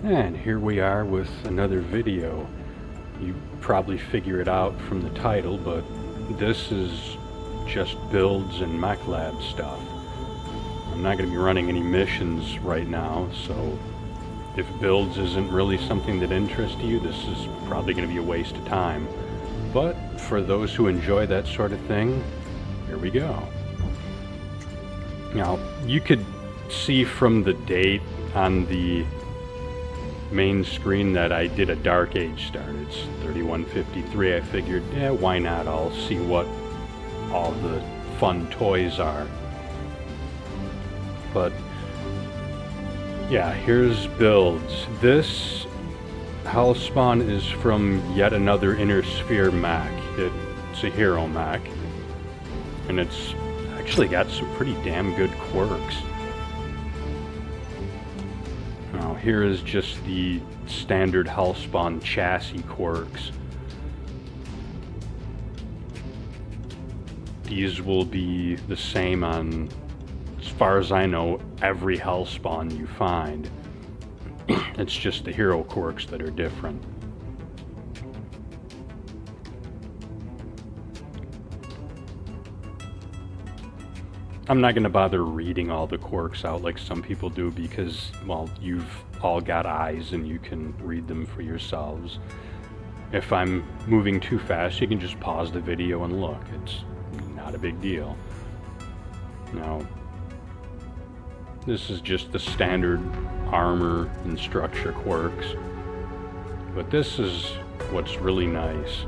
And here we are with another video. You probably figure it out from the title, but this is just builds and Mechlab stuff. I'm not going to be running any missions right now, so if builds isn't really something that interests you, this is probably going to be a waste of time. But for those who enjoy that sort of thing, here we go. Now, you could see from the date on the main screen that I did a Dark Age start. It's 3153. I figured, yeah, why not? I'll see what all the fun toys are. But yeah, here's builds. This house spawn is from yet another Inner Sphere mech. It's a hero mech, and it's actually got some pretty damn good quirks. Now here is just the standard Hellspawn chassis quirks. These will be the same on, as far as I know, every Hellspawn you find. It's just the hero quirks that are different. I'm not going to bother reading all the quirks out like some people do because, well, you've all got eyes and you can read them for yourselves. If I'm moving too fast, you can just pause the video and look. It's not a big deal. Now, this is just the standard armor and structure quirks. But this is what's really nice.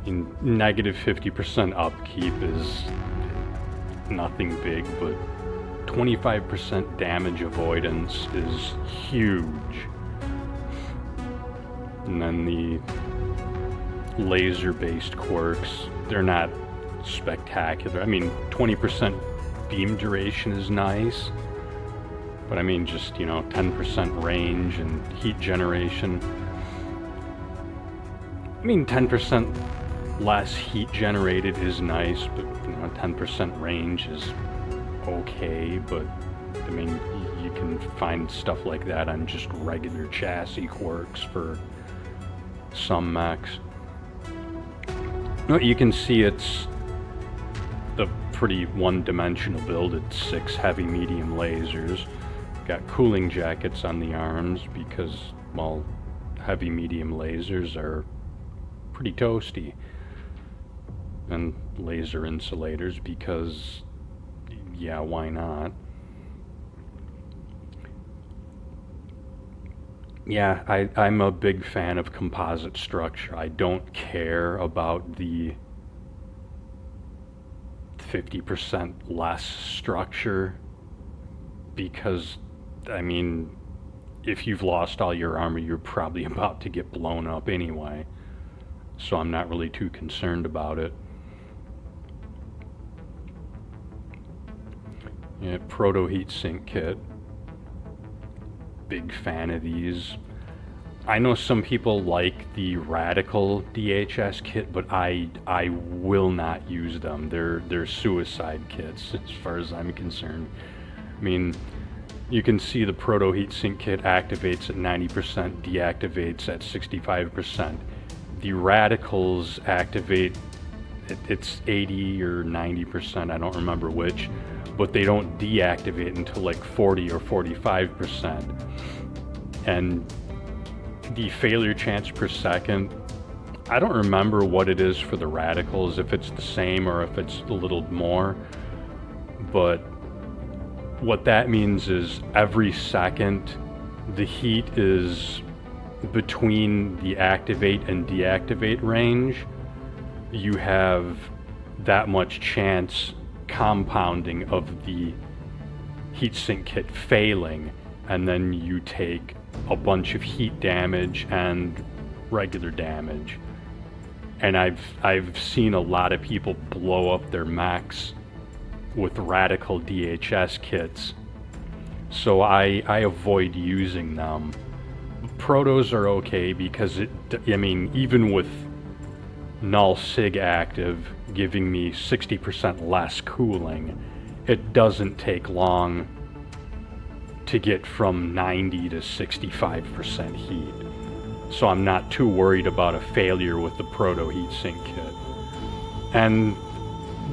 In negative 50% upkeep is nothing big, but 25% damage avoidance is huge. And then the laser-based quirks, they're not spectacular. I mean, 20% beam duration is nice, but I mean just, 10% range and heat generation. I mean, 10% less heat generated is nice, but 10% range is okay, but I mean, you can find stuff like that on just regular chassis quirks for some mechs. You can see it's a pretty one-dimensional build. It's 6 heavy medium lasers. Got cooling jackets on the arms because, well, heavy medium lasers are pretty toasty. And laser insulators because, yeah, why not? Yeah, I'm a big fan of composite structure. I don't care about the 50% less structure because, I mean, if you've lost all your armor, you're probably about to get blown up anyway. So I'm not really too concerned about it. Yeah, Proto Heatsink Kit. Big fan of these. I know some people like the Radical DHS kit, but I will not use them. They're suicide kits as far as I'm concerned. I mean, you can see the Proto Heatsink Kit activates at 90%, deactivates at 65%. The Radicals activate, it's 80 or 90%, I don't remember which, but they don't deactivate until like 40 or 45%. And the failure chance per second, I don't remember what it is for the Radicals, if it's the same or if it's a little more, but what that means is every second the heat is between the activate and deactivate range. You have that much chance compounding of the heatsink kit failing, and then you take a bunch of heat damage and regular damage. And I've seen a lot of people blow up their mechs with Radical DHS kits, so I avoid using them. Protos are okay because even with null sig active giving me 60% less cooling, it doesn't take long to get from 90 to 65% heat. So I'm not too worried about a failure with the proto heatsink kit. And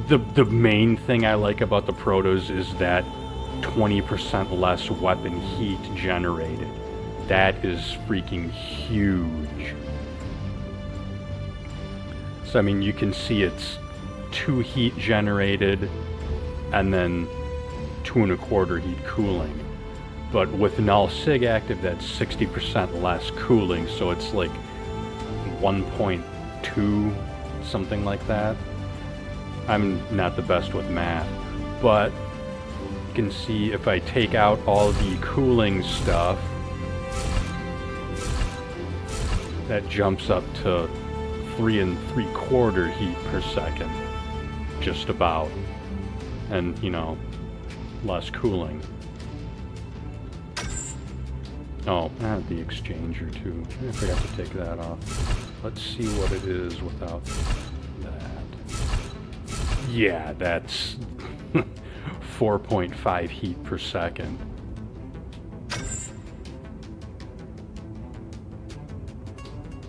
the main thing I like about the protos is that 20% less weapon heat generated. That is freaking huge. So I mean, you can see it's 2 heat generated and then 2 1/4 heat cooling. But with null sig active, that's 60% less cooling, so it's like 1.2, something like that. I'm not the best with math, but you can see if I take out all the cooling stuff, that jumps up to 3 3/4 heat per second, just about, and you know, less cooling. Oh, and the exchanger too. I forgot to take that off. Let's see what it is without that. Yeah, that's 4.5 heat per second.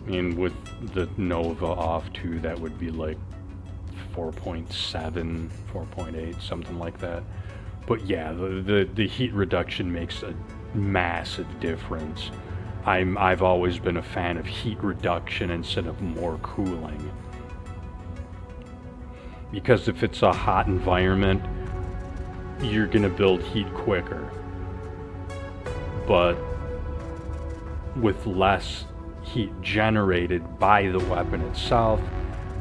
I mean, with the Nova off too, that would be like 4.7, 4.8, something like that. But yeah, the heat reduction makes a massive difference. I've always been a fan of heat reduction instead of more cooling. Because if it's a hot environment, you're gonna build heat quicker. But with less heat generated by the weapon itself,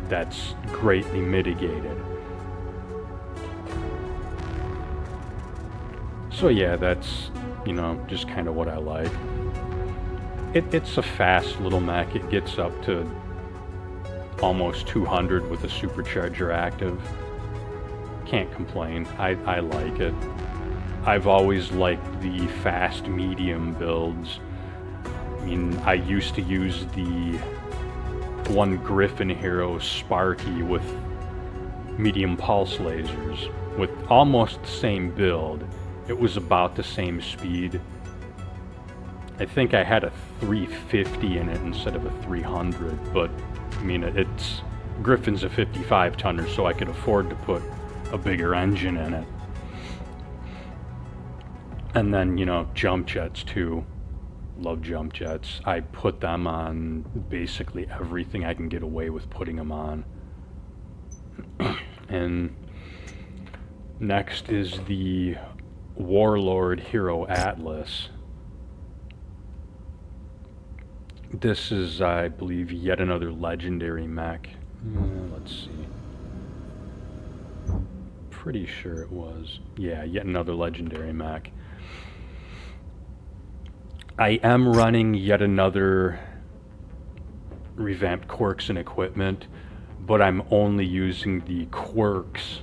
that's greatly mitigated. So yeah, that's, you know, just kind of what I like. It's a fast little mech. It gets up to almost 200 with a supercharger active. Can't complain. I like it. I've always liked the fast medium builds. I mean, I used to use the one Griffin hero, Sparky, with medium pulse lasers, with almost the same build. It was about the same speed. I think I had a 350 in it instead of a 300, but I mean, it's Griffin's a 55 tonner, so I could afford to put a bigger engine in it. And then, you know, jump jets too. Love jump jets. I put them on basically everything I can get away with putting them on. And next is the Warlord Hero Atlas. This is, I believe, yet another legendary mech. Let's see. Pretty sure it was. Yeah, yet another legendary mech. I am running yet another revamped quirks and equipment, but I'm only using the quirks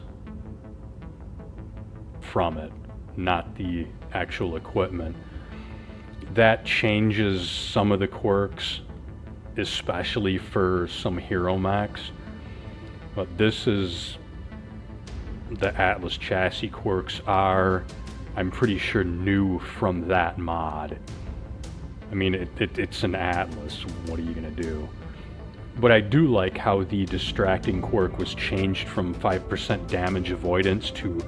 from it, not the actual equipment. That changes some of the quirks, especially for some hero mechs. But this is, the Atlas chassis quirks are, I'm pretty sure, new from that mod. I mean, it's an Atlas, what are you gonna do? But I do like how the distracting quirk was changed from 5% damage avoidance to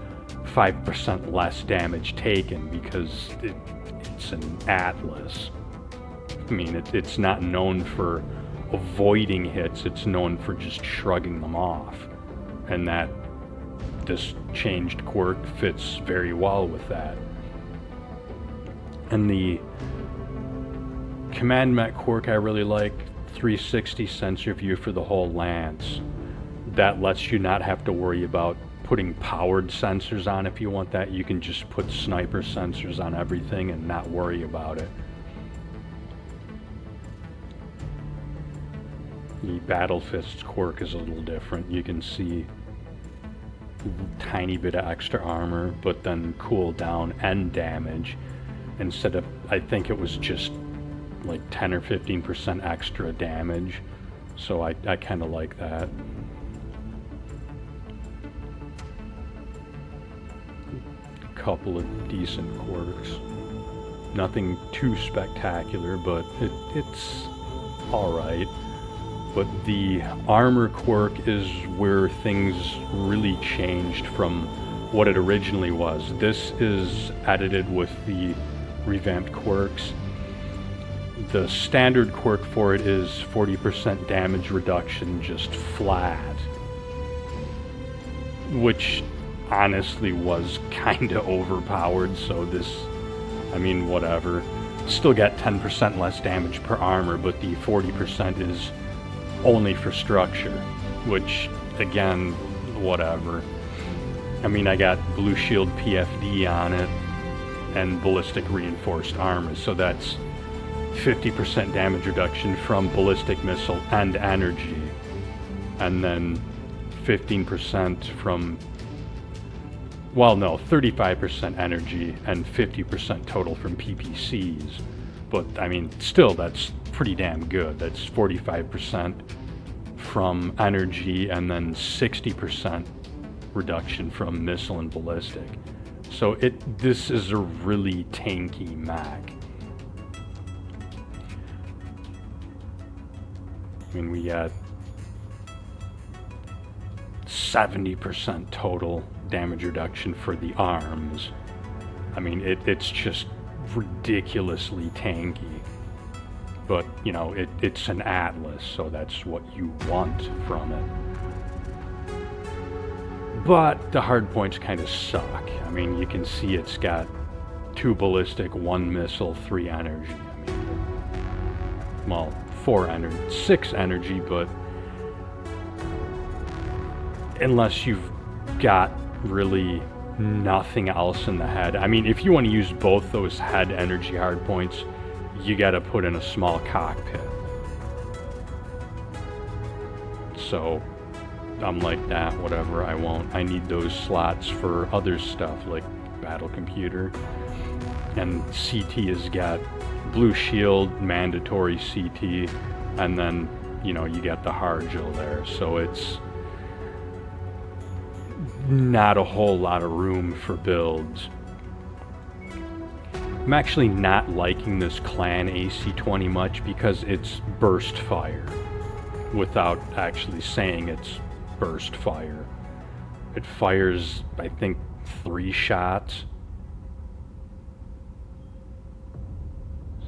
5% less damage taken, because it's an Atlas. I mean, it's not known for avoiding hits, it's known for just shrugging them off. And that, this changed quirk fits very well with that. And the Command Mech quirk I really like, 360 sensor view for the whole lance. That lets you not have to worry about putting powered sensors on. If you want that, you can just put sniper sensors on everything and not worry about it. The Battle Fist quirk is a little different. You can see a tiny bit of extra armor, but then cooldown and damage. Instead of, I think it was just like 10 or 15% extra damage. So I kind of like that. Couple of decent quirks. Nothing too spectacular, but it's alright. But the armor quirk is where things really changed from what it originally was. This is edited with the revamped quirks. The standard quirk for it is 40% damage reduction just flat, which honestly was kinda overpowered, so this, I mean, whatever. Still got 10% less damage per armor, but the 40% is only for structure, which, again, whatever. I mean, I got Blue Shield PFD on it, and Ballistic Reinforced Armor, so that's 50% damage reduction from Ballistic Missile and Energy, and then 15% from, well, no, 35% Energy and 50% total from PPCs. But, I mean, still, that's pretty damn good. That's 45% from Energy and then 60% reduction from Missile and Ballistic. So this is a really tanky Mech. I mean, we got 70% total damage reduction for the arms. I mean, it's just ridiculously tanky. But, you know, it's an Atlas, so that's what you want from it. But the hard points kind of suck. I mean, you can see it's got 2 ballistic, 1 missile, 3 energy. I mean, well, 4 energy, 6 energy, but unless you've got really nothing else in the head. I mean, if you want to use both those head energy hardpoints, you gotta put in a small cockpit. So I'm like that, whatever, I won't. I need those slots for other stuff like battle computer. And CT has got Blue Shield, mandatory CT, and then, you know, you got the Hargil there. So it's not a whole lot of room for builds. I'm actually not liking this clan AC-20 much because it's burst fire without actually saying it's burst fire. It fires, I think, 3 shots.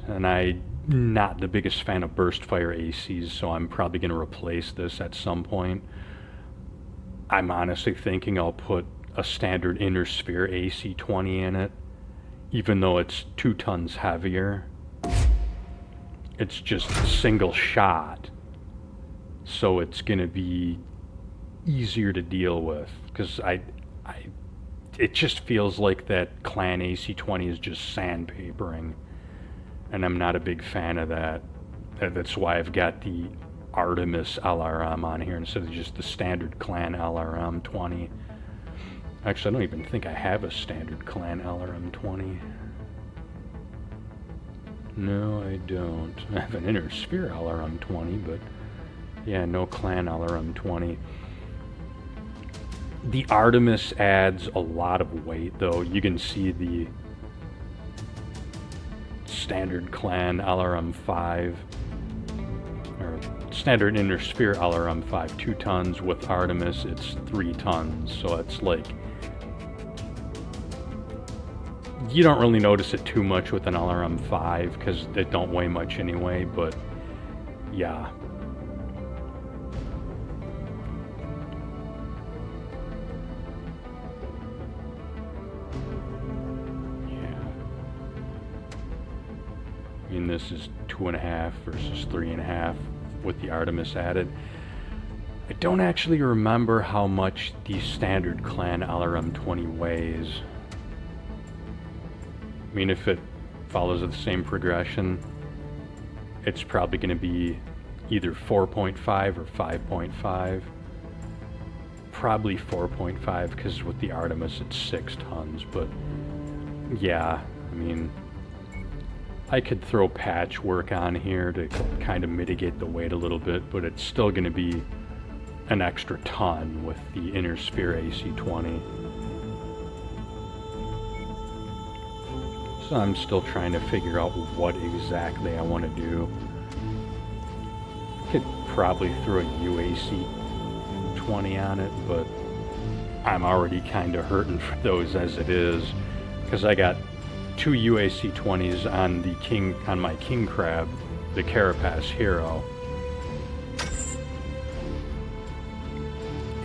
And I'm not the biggest fan of burst fire ACs, so I'm probably going to replace this at some point. I'm honestly thinking I'll put a standard inner sphere AC-20 in it, even though it's 2 tons heavier. It's just a single shot, so it's going to be easier to deal with, because it just feels like that clan AC-20 is just sandpapering, and I'm not a big fan of that. That's why I've got the Artemis LRM on here instead of just the standard clan LRM 20. Actually, I don't even think I have a standard clan LRM 20. No, I don't. I have an inner sphere LRM 20, but yeah, no clan LRM 20. The Artemis adds a lot of weight, though. You can see the standard clan LRM5, or standard inner sphere LRM5, 2 tons. With Artemis, it's 3 tons, so it's like, you don't really notice it too much with an LRM5 because they don't weigh much anyway, but yeah. I mean, this is 2.5 versus 3.5 with the Artemis added. I don't actually remember how much the standard clan LRM 20 weighs. I mean, if it follows the same progression, it's probably going to be either 4.5 or 5.5. Probably 4.5 because with the Artemis it's 6 tons, but yeah, I mean, I could throw patchwork on here to kind of mitigate the weight a little bit, but it's still going to be an extra ton with the inner sphere AC-20. So I'm still trying to figure out what exactly I want to do. Could probably throw a UAC 20 on it, but I'm already kind of hurting for those as it is, because I got 2 UAC 20s on the my king crab, the Carapace hero,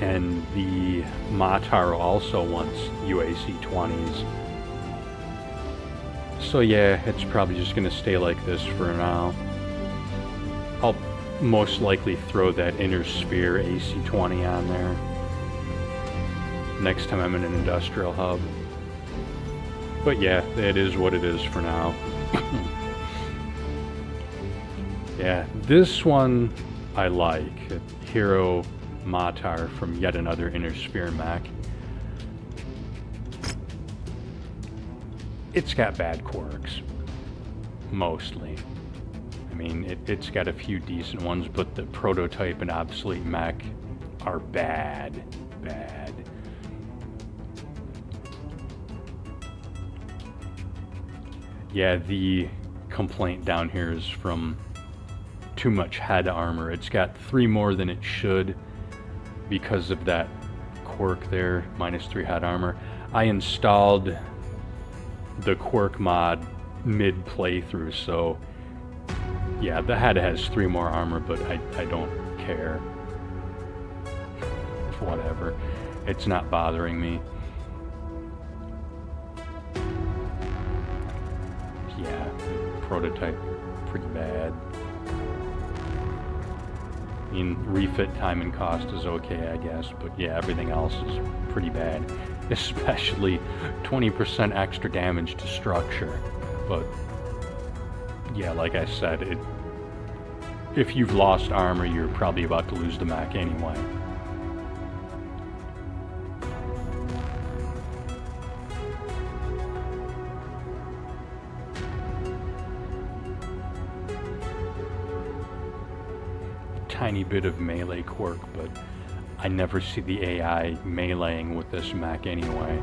and the Matar also wants UAC 20s. So yeah, it's probably just gonna stay like this for now. I'll most likely throw that Inner Sphere AC20 on there next time I'm in an industrial hub. But yeah, it is what it is for now. Yeah, this one I like. Hero Matar from yet another Inner Sphere mech. It's got bad quirks, mostly. I mean, it's got a few decent ones, but the prototype and obsolete mech are bad. Yeah, the complaint down here is from too much head armor. It's got 3 more than it should because of that quirk there, -3 head armor. I installed the quirk mod mid playthrough, so yeah, the head has 3 more armor, but I don't care. Whatever. It's not bothering me. Yeah, the prototype, pretty bad. I mean, refit time and cost is okay, I guess, but yeah, everything else is pretty bad. Especially 20% extra damage to structure. But yeah, like I said, if you've lost armor, you're probably about to lose the mech anyway. Tiny bit of melee quirk, but I never see the AI meleeing with this mech anyway.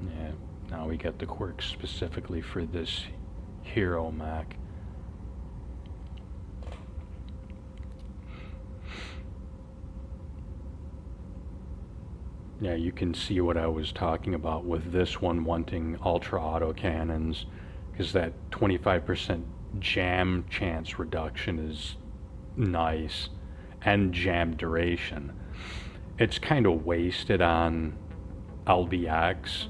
Yeah, now we get the quirk specifically for this hero mech. Yeah, you can see what I was talking about with this one wanting ultra autocannons, because that 25% jam chance reduction is nice, and jam duration. It's kind of wasted on LBX,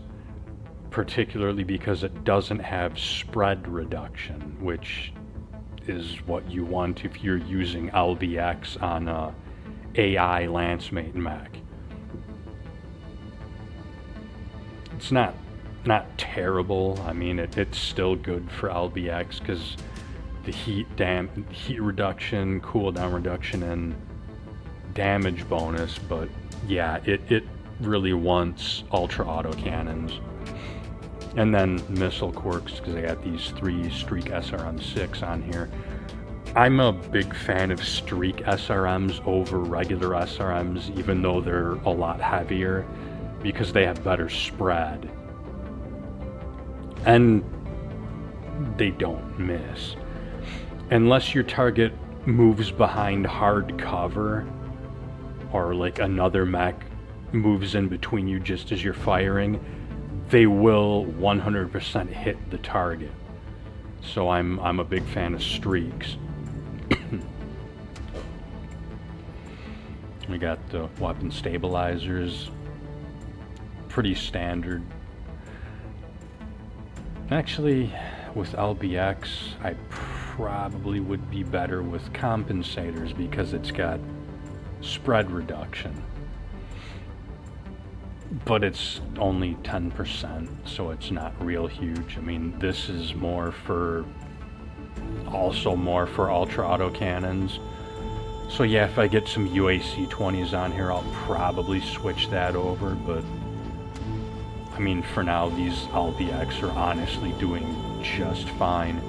particularly because it doesn't have spread reduction, which is what you want if you're using LBX on a AI Lancemate mech. It's not terrible. I mean, it's still good for LBX because the heat reduction, cooldown reduction, and damage bonus. But yeah, it really wants ultra autocannons. And then missile quirks, because I got these 3 Streak SRM6 on here. I'm a big fan of Streak SRMs over regular SRMs, even though they're a lot heavier, because they have better spread. And they don't miss. Unless your target moves behind hard cover, or like another mech moves in between you just as you're firing, they will 100% hit the target. So I'm a big fan of streaks. We got the weapon stabilizers, pretty standard. Actually, with LBX, I probably would be better with compensators because it's got spread reduction. But it's only 10%, so it's not real huge. I mean, this is also more for ultra autocannons. So yeah, if I get some UAC 20s on here, I'll probably switch that over, but I mean, for now, these LBX are honestly doing just fine.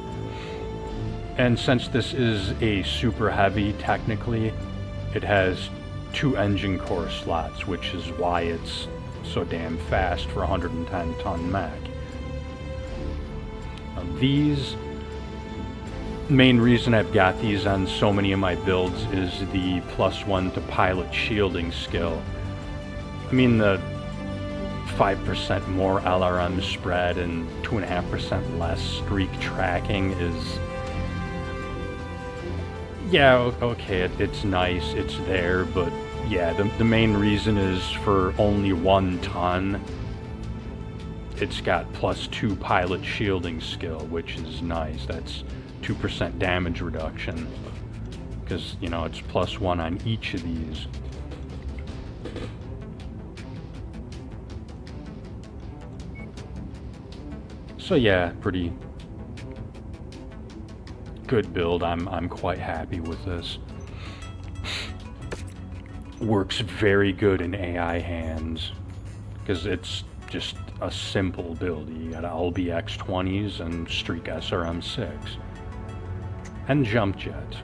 And since this is a super heavy, technically, it has 2 engine core slots, which is why it's so damn fast for a 110-ton mech. These, main reason I've got these on so many of my builds is the +1 to pilot shielding skill. I mean, the 5% more LRM spread and 2.5% less streak tracking is... yeah, okay, it's nice, it's there, but yeah, the main reason is for only 1 ton, it's got +2 pilot shielding skill, which is nice. That's 2% damage reduction, because, you know, it's +1 on each of these. So yeah, pretty good build. I'm quite happy with this. Works very good in AI hands, because it's just a simple build. You got LBX20s and Streak SRM6. And JumpJet,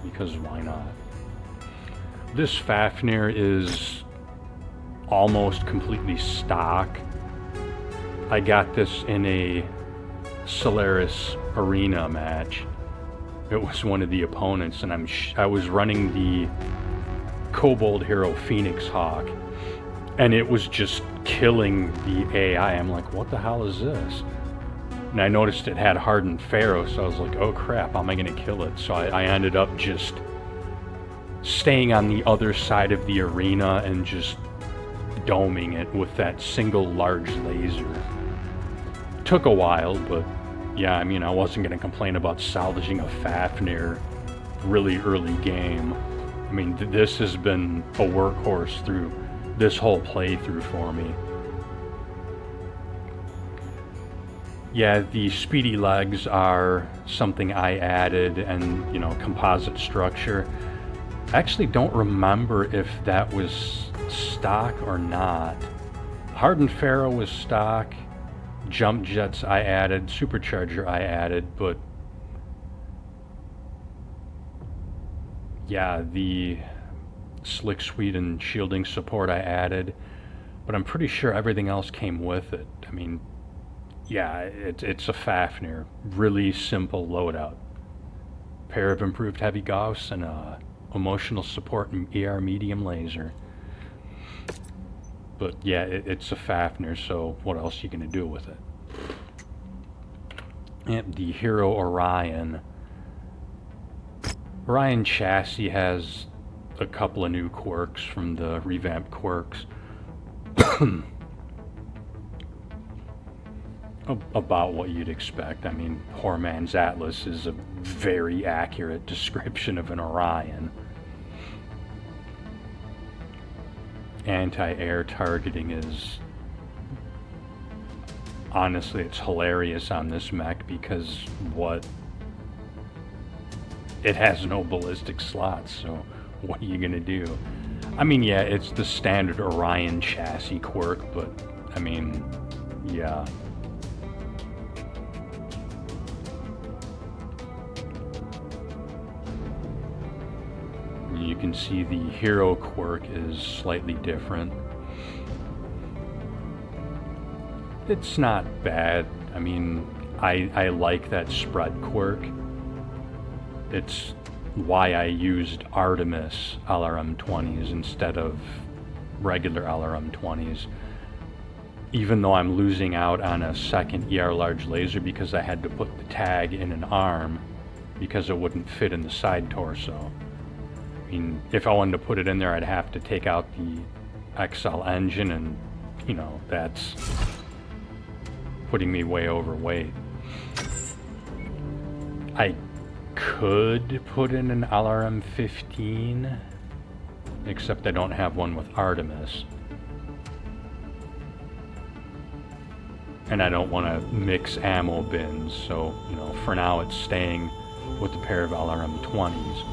because why not? This Fafnir is almost completely stock. I got this in a Solaris arena match. It was one of the opponents, and I was running the Kobold Hero Phoenix Hawk, and it was just killing the AI. I'm like, what the hell is this? And I noticed it had hardened Pharaoh, so I was like, oh crap, how am I gonna kill it? So I ended up just staying on the other side of the arena and just doming it with that single large laser. Took a while, but yeah, I mean, I wasn't gonna complain about salvaging a Fafnir really early game. I mean, this has been a workhorse through this whole playthrough for me. Yeah, the speedy legs are something I added, and, you know, composite structure. I actually don't remember if that was stock or not. Hardened Pharaoh was stock. JumpJets I added. Supercharger I added, but yeah, the Slick Sweet and shielding support I added, but I'm pretty sure everything else came with it. I mean, yeah, it's a Fafnir. Really simple loadout. Pair of improved heavy Gauss and emotional support and ER medium laser. But yeah, it's a Fafnir, so what else are you gonna do with it? And the Hero Orion. Orion chassis has a couple of new quirks from the revamped quirks. About what you'd expect. I mean, Horman's Atlas is a very accurate description of an Orion. Anti-air targeting is... honestly, it's hilarious on this mech, because what... it has no ballistic slots, so what are you gonna do? I mean, yeah, it's the standard Orion chassis quirk, but, I mean, yeah. You can see the hero quirk is slightly different. It's not bad. I mean, I like that spread quirk. It's why I used Artemis LRM-20s instead of regular LRM-20s. Even though I'm losing out on a second ER large laser because I had to put the tag in an arm because it wouldn't fit in the side torso. I mean, if I wanted to put it in there, I'd have to take out the XL engine, and, you know, that's putting me way overweight. I could put in an LRM-15, except I don't have one with Artemis. And I don't want to mix ammo bins, so, you know, for now it's staying with a pair of LRM-20s.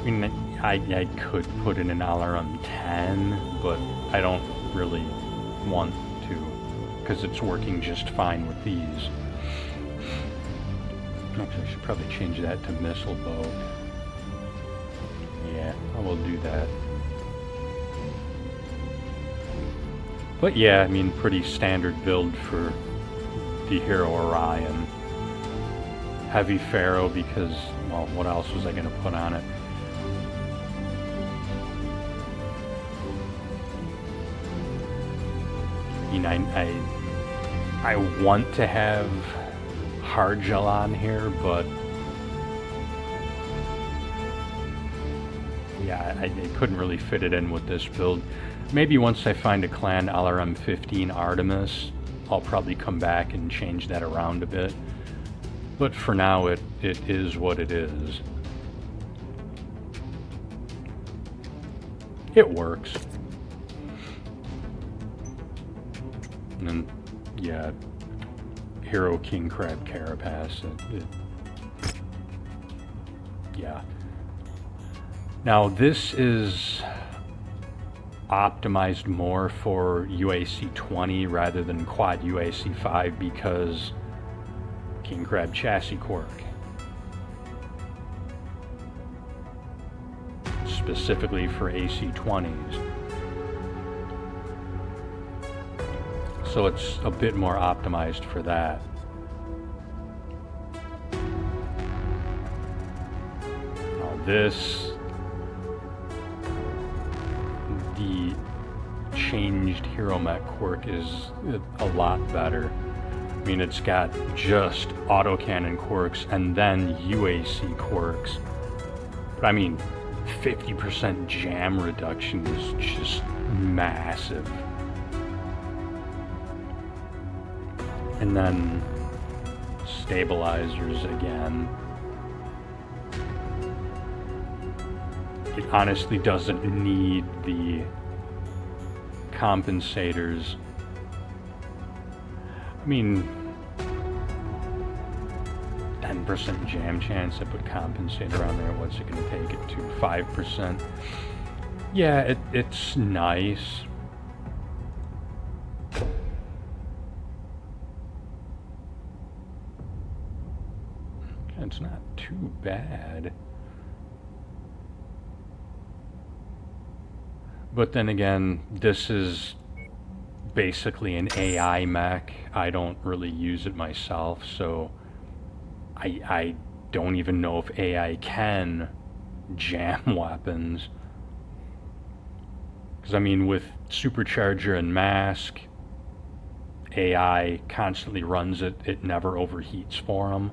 I mean, I could put in an LRM-10, but I don't really want because it's working just fine with these. Actually, I should probably change that to missile bow. Yeah, I will do that. But yeah, I mean, pretty standard build for the Hero Orion. Heavy Pharaoh because, well, what else was I going to put on it? I mean, I want to have hard gel on here, but yeah, I couldn't really fit it in with this build. Maybe once I find a clan LRM-15 Artemis, I'll probably come back and change that around a bit. But for now, it is what it is. It works. And then, yeah, Hero King Crab Carapace. Yeah. Now, this is optimized more for UAC 20 rather than quad UAC 5 because King Crab chassis quirk. Specifically for AC 20s. So it's a bit more optimized for that. Now this, the changed Hero Mech quirk is a lot better. I mean, it's got just autocannon quirks and then UAC quirks. But I mean, 50% jam reduction is just massive. And then stabilizers again. It honestly doesn't need the compensators. I mean, 10% jam chance. I put compensator on there. What's it going to take it to? 5%. Yeah, it's nice. It's not too bad. But then again, this is basically an AI mech. I don't really use it myself, so I don't even know if AI can jam weapons. Because I mean, with Supercharger and Mask, AI constantly runs it. It never overheats for them.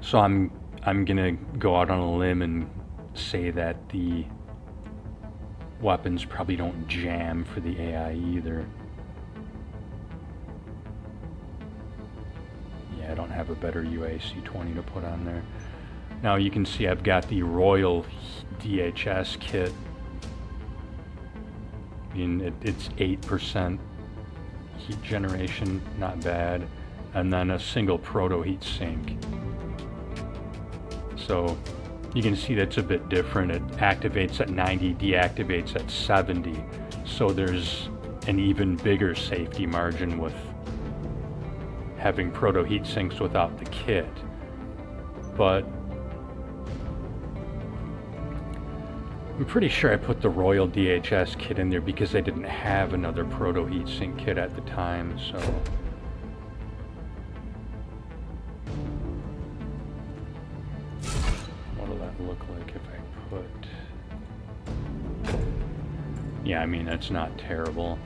So I'm gonna go out on a limb and say that the weapons probably don't jam for the AI either. Yeah, I don't have a better UAC 20 to put on there. Now you can see I've got the Royal DHS kit. I mean, it's 8% heat generation, not bad. And then a single proto heat sink. So you can see that's a bit different. It activates at 90, deactivates at 70. So there's an even bigger safety margin with having proto heat sinks without the kit. But I'm pretty sure I put the Royal DHS kit in there because I didn't have another proto heat sink kit at the time, so. What'll that look like if I put... Yeah, I mean, that's not terrible.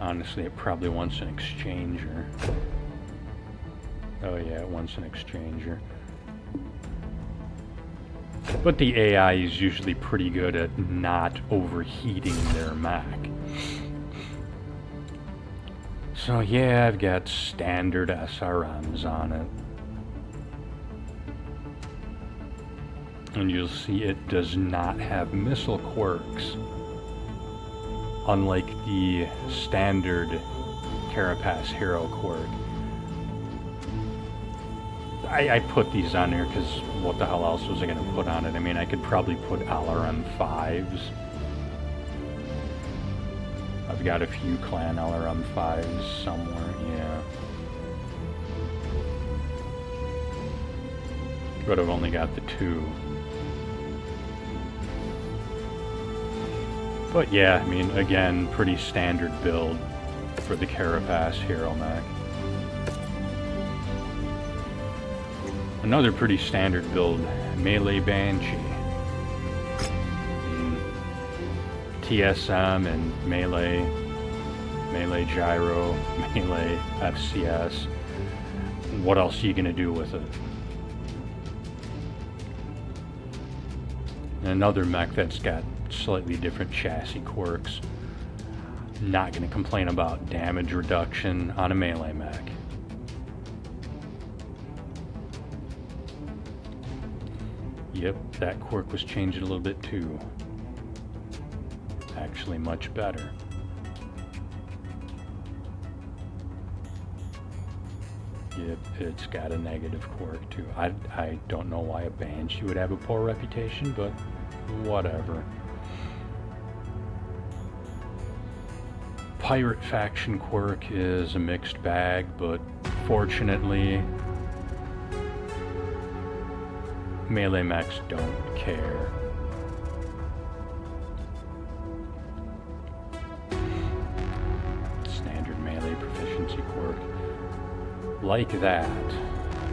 Honestly, it probably wants an exchanger. Oh yeah, it wants an exchanger. But the AI is usually pretty good at not overheating their Mech. So yeah, I've got standard SRMs on it. And you'll see it does not have missile quirks. Unlike the standard Carapace Hero quirk. I put these on there because what the hell else was I going to put on it? I mean, I could probably put LRM5s. I've got a few clan LRM5s somewhere, yeah. But I've only got the 2. But yeah, I mean, again, pretty standard build for the Carapace Hero Mech. Another pretty standard build, Melee Banshee. TSM and Melee Gyro, Melee FCS. What else are you gonna do with it? And another mech that's got slightly different chassis quirks. Not gonna complain about damage reduction on a melee mech. Yep, that quirk was changed a little bit too. Actually much better. Yep, it's got a negative quirk too. I don't know why a Banshee would have a poor reputation, but whatever. Pirate faction quirk is a mixed bag, but fortunately melee mechs don't care. Standard melee proficiency quirk. Like that.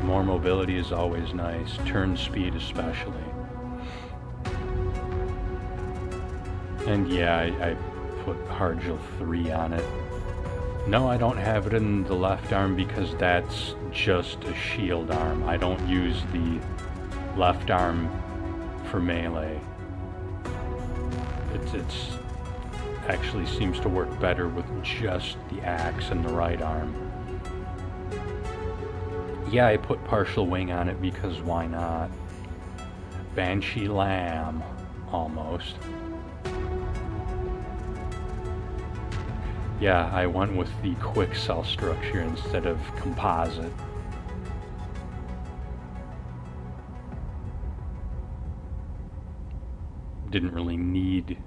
More mobility is always nice, turn speed especially. And yeah, I put Hargil 3 on it. No, I don't have it in the left arm because that's just a shield arm. I don't use the left arm for melee. It's actually seems to work better with just the axe and the right arm. Yeah, I put partial wing on it because why not? Banshee Lamb, almost. Yeah, I went with the quick cell structure instead of composite. Didn't really need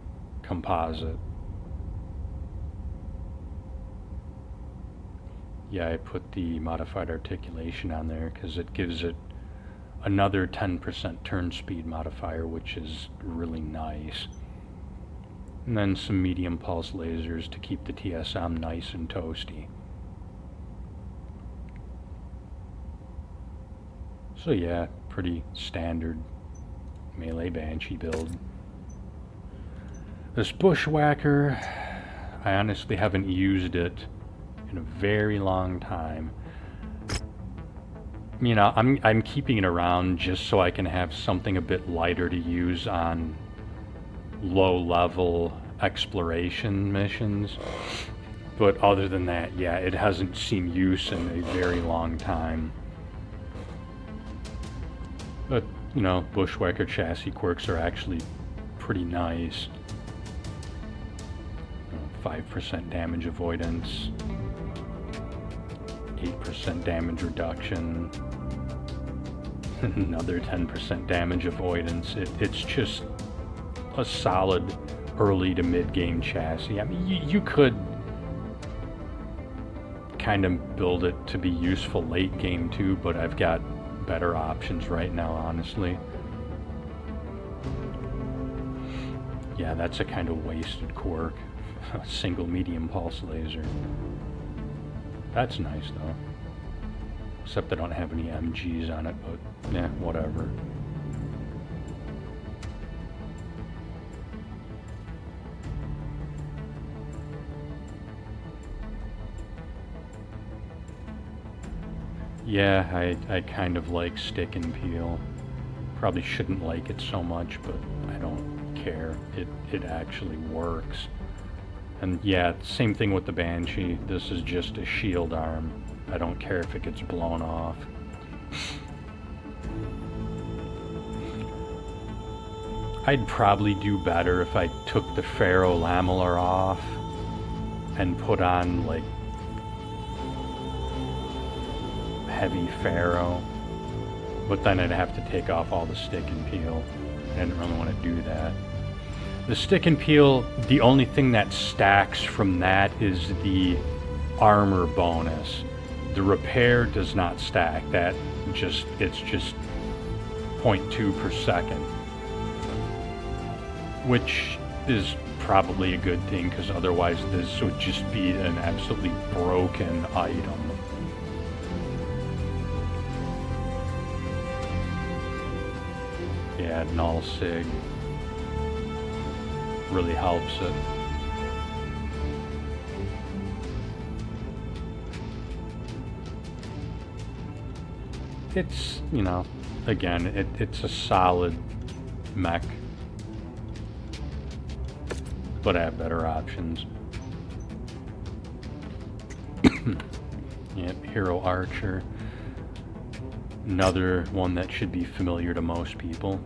composite. Yeah, I put the modified articulation on there because it gives it another 10% turn speed modifier, which is really nice. And then some medium pulse lasers to keep the TSM nice and toasty. So yeah, pretty standard melee Banshee build. This Bushwhacker, I honestly haven't used it in a very long time. You know, I'm keeping it around just so I can have something a bit lighter to use on low-level exploration missions. But other than that, yeah, it hasn't seen use in a very long time. But, you know, Bushwhacker chassis quirks are actually pretty nice. 5% damage avoidance, 8% damage reduction, another 10% damage avoidance. It's just a solid early to mid-game chassis. I mean, you could kind of build it to be useful late game too, but I've got better options right now, honestly. Yeah, that's a kind of wasted quirk. A single medium pulse laser. That's nice though. Except I don't have any MGs on it, but yeah, whatever. Yeah, I kind of like stick and peel. Probably shouldn't like it so much, but I don't care. It actually works. And yeah, same thing with the Banshee. This is just a shield arm. I don't care if it gets blown off. I'd probably do better if I took the ferro-lamellar off and put on like heavy ferro. But then I'd have to take off all the stick and peel. I didn't really want to do that. The stick and peel, the only thing that stacks from that is the armor bonus. The repair does not stack. It's just 0.2 per second. Which is probably a good thing, because otherwise this would just be an absolutely broken item. Yeah, null sig really helps it. It's, you know, again, it's a solid mech, but I have better options. Yep, Hero Archer. Another one that should be familiar to most people.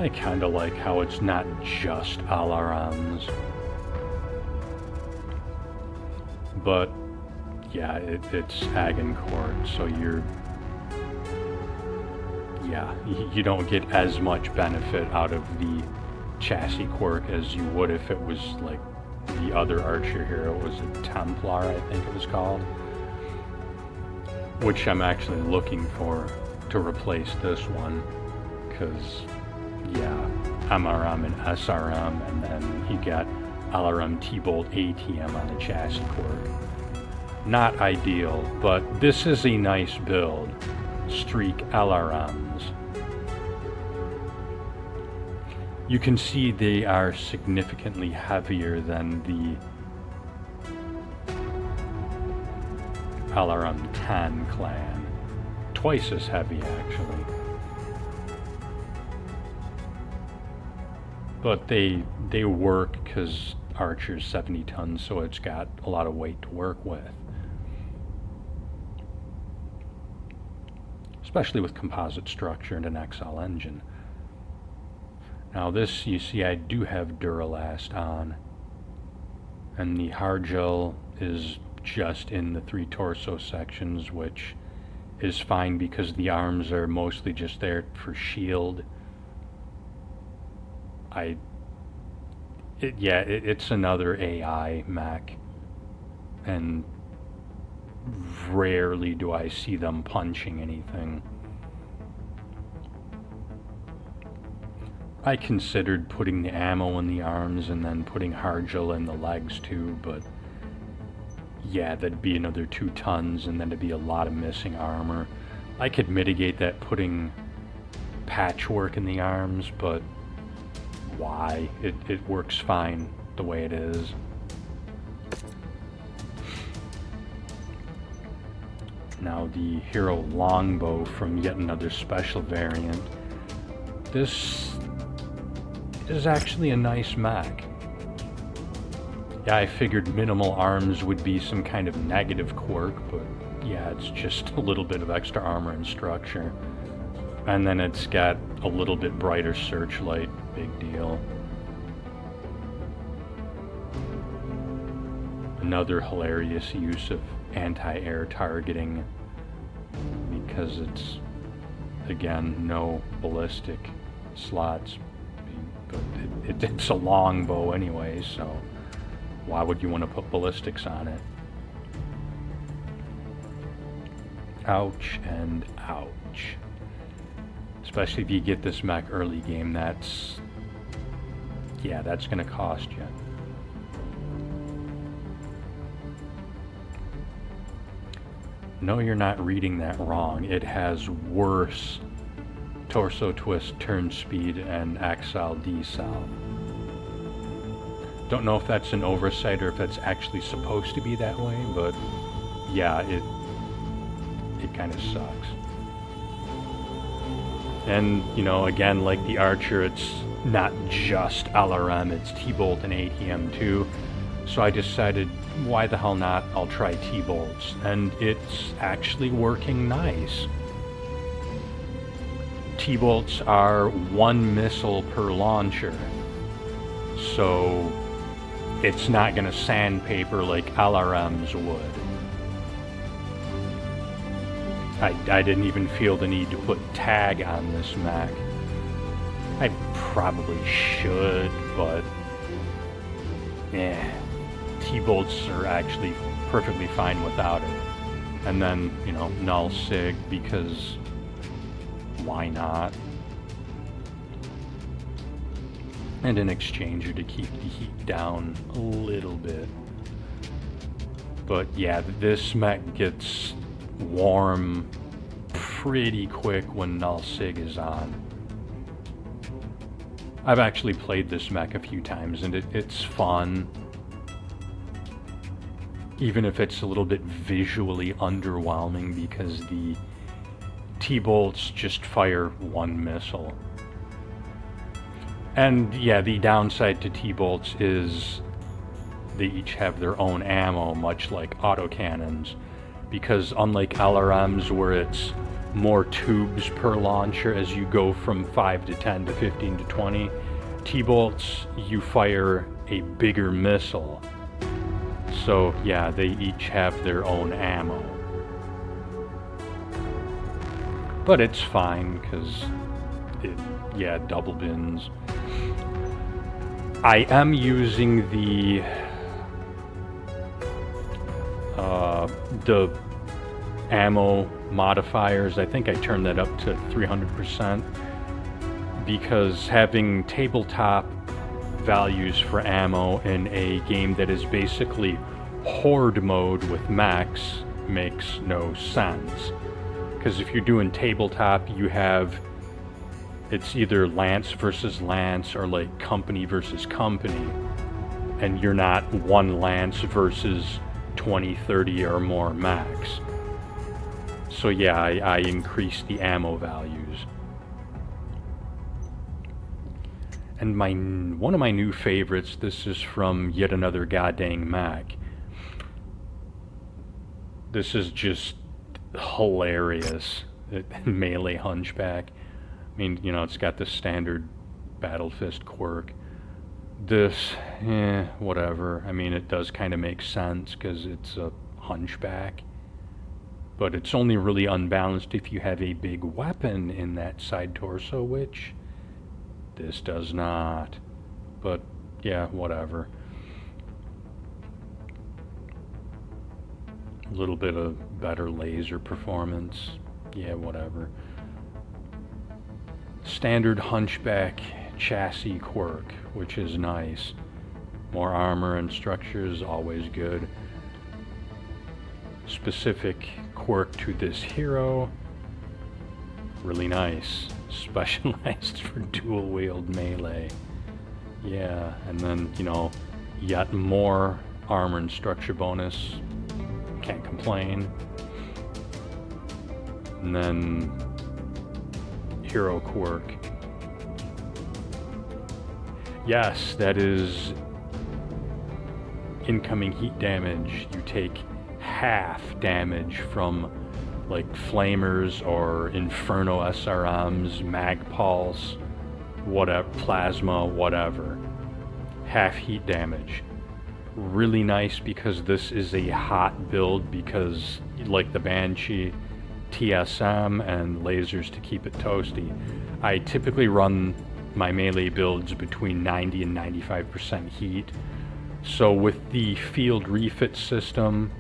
I kinda like how it's not just alarms. But yeah, it's Agincourt, so you don't get as much benefit out of the chassis quirk as you would if it was like the other Archer hero. It was a Templar, I think it was called, which I'm actually looking for to replace this one, because yeah, MRM and SRM, and then you got LRM T-Bolt ATM on the chassis quirk. Not ideal, but this is a nice build. Streak LRMs. You can see they are significantly heavier than the LRM 10 clan. Twice as heavy, actually. But they work because Archer's 70 tons, so it's got a lot of weight to work with. Especially with composite structure and an XL engine. Now this, you see, I do have Duralast on. And the hard gel is just in the 3 torso sections, which is fine because the arms are mostly just there for shield. It's another AI mech, and rarely do I see them punching anything. I considered putting the ammo in the arms and then putting Hargel in the legs too, but yeah, that'd be another 2 tons and then it'd be a lot of missing armor. I could mitigate that putting patchwork in the arms, but why? It works fine the way it is. Now the Hero Longbow from yet another special variant. This is actually a nice mech. Yeah, I figured minimal arms would be some kind of negative quirk, but yeah, it's just a little bit of extra armor and structure. And then it's got a little bit brighter searchlight, big deal. Another hilarious use of anti-air targeting, because it's, again, no ballistic slots, but it's a longbow anyway, so why would you want to put ballistics on it? Ouch and ouch. Especially if you get this mech early game, that's gonna cost you. No, you're not reading that wrong. It has worse torso twist, turn speed, and axle decel. Don't know if that's an oversight or if that's actually supposed to be that way, but yeah, it kind of sucks. And, you know, again, like the Archer, it's not just LRM, it's T-Bolt and ATM too. So I decided, why the hell not? I'll try T-bolts, and it's actually working nice. T-bolts are 1 missile per launcher, so it's not going to sandpaper like LRMs would. I didn't even feel the need to put tag on this mech. I probably should, but yeah, T-bolts are actually perfectly fine without it. And then, you know, null sig, because why not? And an exchanger to keep the heat down a little bit. But yeah, this mech gets warm pretty quick when null sig is on. I've actually played this mech a few times, and it's fun. Even if it's a little bit visually underwhelming, because the T-bolts just fire 1 missile. And yeah, the downside to T-bolts is they each have their own ammo, much like autocannons, because unlike LRMs where it's more tubes per launcher as you go from 5 to 10 to 15 to 20, T-bolts, you fire a bigger missile. So yeah, they each have their own ammo. But it's fine, because yeah, double bins. I am using the ammo modifiers. I think I turned that up to 300%, because having tabletop values for ammo in a game that is basically horde mode with mechs makes no sense. Because if you're doing tabletop, you have, it's either Lance versus Lance or like company versus company, and you're not one Lance versus 20, 30 or more mechs. So yeah, I increased the ammo values. And one of my new favorites, this is from yet another goddamn Mech. This is just hilarious. Melee Hunchback. I mean, you know, it's got the standard Battle Fist quirk. This, whatever. I mean, it does kind of make sense because it's a hunchback. But it's only really unbalanced if you have a big weapon in that side torso, which this does not. But yeah, whatever. A little bit of better laser performance. Yeah, whatever. Standard hunchback chassis quirk, which is nice. More armor and structure is always good. Specific quirk to this hero, really nice. Specialized for dual wield melee. Yeah, and then, you know, yet more armor and structure bonus. Can't complain. And then hero quirk. Yes, that is incoming heat damage. You take half damage from like flamers or inferno SRMs, mag pulse, whatever, plasma, whatever. Half heat damage. Really nice because this is a hot build, because like the Banshee, TSM and lasers to keep it toasty. I typically run my melee builds between 90 and 95% heat. So with the field refit system,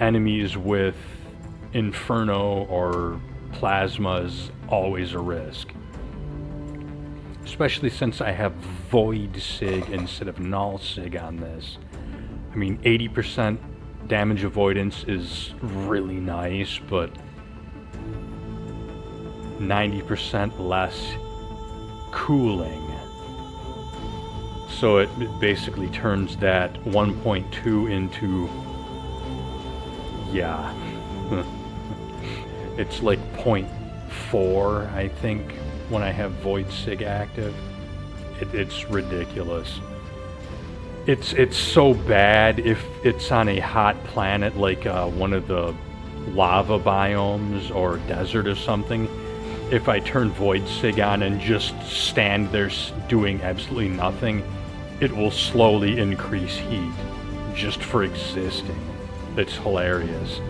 enemies with inferno or plasma is always a risk. Especially since I have void sig instead of null sig on this. I mean, 80% damage avoidance is really nice, but 90% less cooling. So it basically turns that 1.2 into, yeah, it's like 0.4, I think, when I have void sig active. It's ridiculous. It's so bad if it's on a hot planet like one of the lava biomes or desert or something. If I turn Void Sig on and just stand there doing absolutely nothing, it will slowly increase heat just for existing. It's hilarious.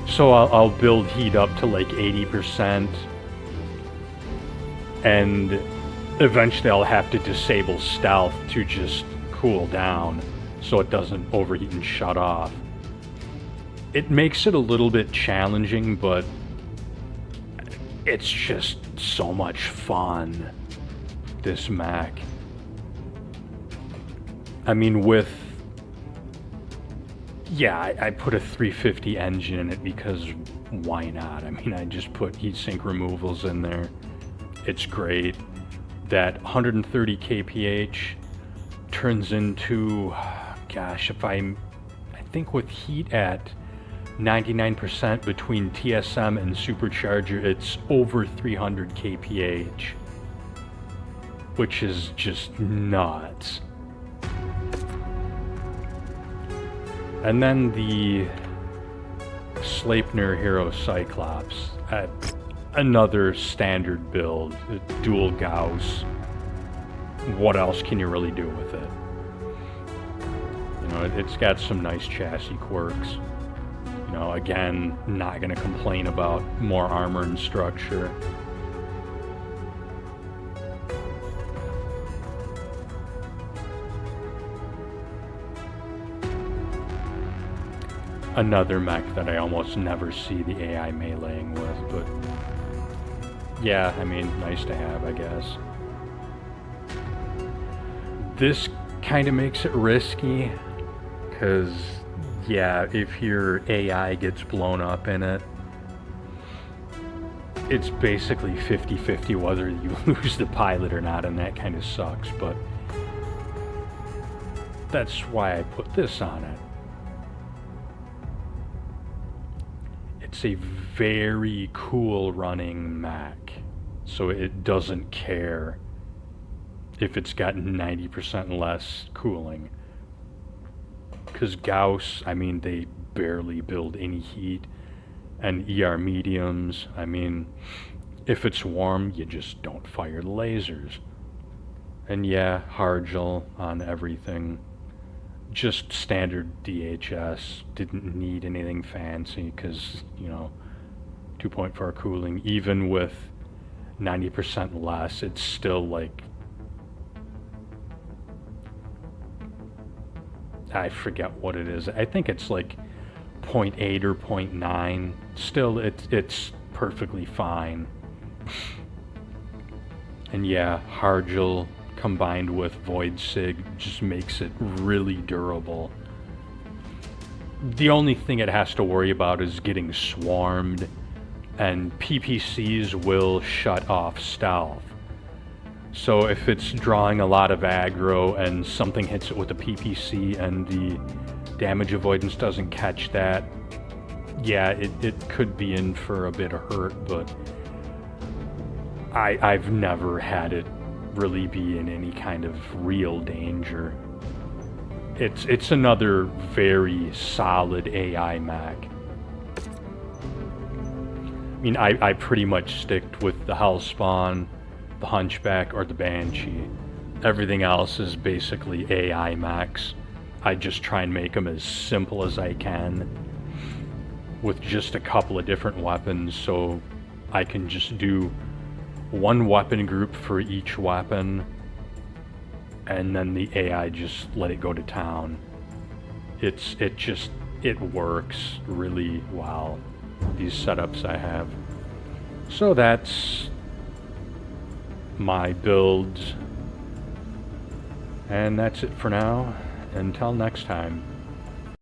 So I'll build heat up to like 80%, and eventually I'll have to disable stealth to just cool down so it doesn't overheat and shut off. It makes it a little bit challenging, but it's just so much fun, this Mech. I mean, I put a 350 engine in it because why not? I mean, I just put heatsink removals in there. It's great. That 130 kph turns into, gosh, I think with heat at 99% between TSM and supercharger, it's over 300 kph, which is just nuts. And then the Sleipnir Hero Cyclops, another standard build, dual Gauss. What else can you really do with it? You know, it's got some nice chassis quirks. You know, again, not gonna complain about more armor and structure. Another mech that I almost never see the AI meleeing with, but yeah, I mean, nice to have, I guess. This kind of makes it risky, because, yeah, if your AI gets blown up in it, it's basically 50-50 whether you lose the pilot or not, and that kind of sucks, but that's why I put this on it. It's a very cool running Mech, so it doesn't care if it's got 90% less cooling. Because Gauss, I mean, they barely build any heat, and ER mediums, I mean, if it's warm, you just don't fire the lasers. And yeah, Hargel on everything. Just standard DHS, didn't need anything fancy because, you know, 2.4 cooling, even with 90% less, it's still like, I forget what it is. I think it's like 0.8 or 0.9. Still, it's perfectly fine. And yeah, Hargel combined with Void Sig just makes it really durable. The only thing it has to worry about is getting swarmed, and PPCs will shut off stealth. So if it's drawing a lot of aggro and something hits it with a PPC and the damage avoidance doesn't catch that, yeah, it could be in for a bit of hurt, but I've never had it really be in any kind of real danger. It's another very solid AI Mech. I mean, I pretty much sticked with the Hellspawn, the Hunchback, or the Banshee. Everything else is basically AI Mechs. I just try and make them as simple as I can with just a couple of different weapons, so I can just do one weapon group for each weapon, and then the AI just let it go to town. It works really well, these setups I have. So that's my builds, and that's it for now. Until next time.